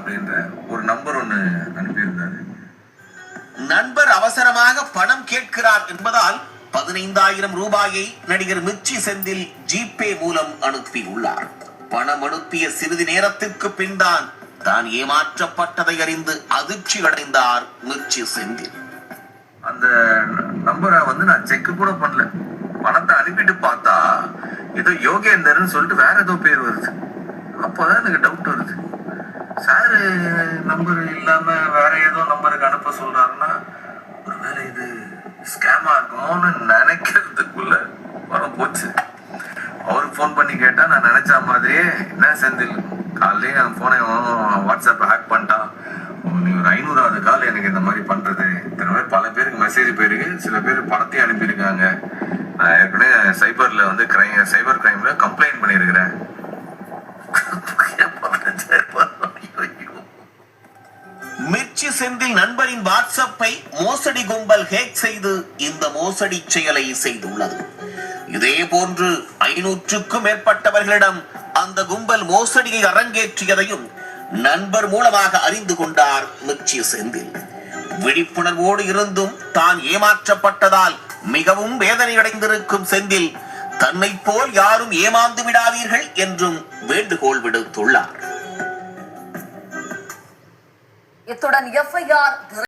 அப்படின்ற ஒரு நம்பர் ஒண்ணு அனுப்பியிருந்தாரு. நண்பர் அவசரமாக பணம் கேட்கிறார் என்பதால் 15,000 ரூபாயை நடிகர் மிர்ச்சி செந்தில் ஜிபே மூலம் அனுப்பியுள்ளார். பணம் அனுப்பிய சிறிது நேரத்திற்கு பின் தான் ஏமாற்றப்பட்டதை அறிந்து அதிர்ச்சி அடைந்தார் மிர்ச்சி செந்தில். அந்த நம்பரை நான் செக் கூட பண்ணல. பணத்தை அனுப்பிட்டு பார்த்தா ஏதோ யோகேந்தர்னு சொல்லிட்டு வேற ஏதோ பேர் வருது. அப்போதான் எனக்கு டவுட் வருது. சார் நம்பர் இல்லாம வேற ஏதோ நம்பருக்கு அனுப்ப சொல்றாருன்னா ஒருவேளை இது ஸ்கேமா இருக்கும்னு நினைக்கிறதுக்குள்ள வரம் போச்சு. அவருக்கு ஃபோன் பண்ணி கேட்டா நான் நினைச்ச மாதிரியே என்ன செந்தில் காலையிலே என் போனை வாட்ஸ்அப் ஹேக் பண்ணிட்டான், நீ ஒரு 500வது கால் எனக்கு இந்த மாதிரி பண்றது. இத்தனை பேர் பல பேருக்கு மெசேஜ் போயிருக்கு, சில பேர் பணத்தையும் அனுப்பியிருக்காங்க. நான் ஏற்கனவே சைபர் கிரைம்ல கம்ப்ளைண்ட் பண்ணியிருக்கிறேன். மிர்ச்சி செந்தில் நண்பரின் வாட்ஸ்அப்பை மோசடி கும்பல் ஹேக் செய்து இந்த மோசடி செயலை செய்துள்ளது. இதே போன்று 500க்கும் மேற்பட்டவர்களிடம் அந்த கும்பல் மோசடியை அரங்கேற்றியதையும் நண்பர் மூலமாக அறிந்து கொண்டார் மிர்ச்சி செந்தில். விழிப்புணர்வோடு இருந்தும் தான் ஏமாற்றப்பட்டதால் மிகவும் வேதனையடைந்திருக்கும் செந்தில் தன்னை போல் யாரும் ஏமாந்து விடாதீர்கள் என்றும் வேண்டுகோள் விடுத்துள்ளார். இத்துடன் FIR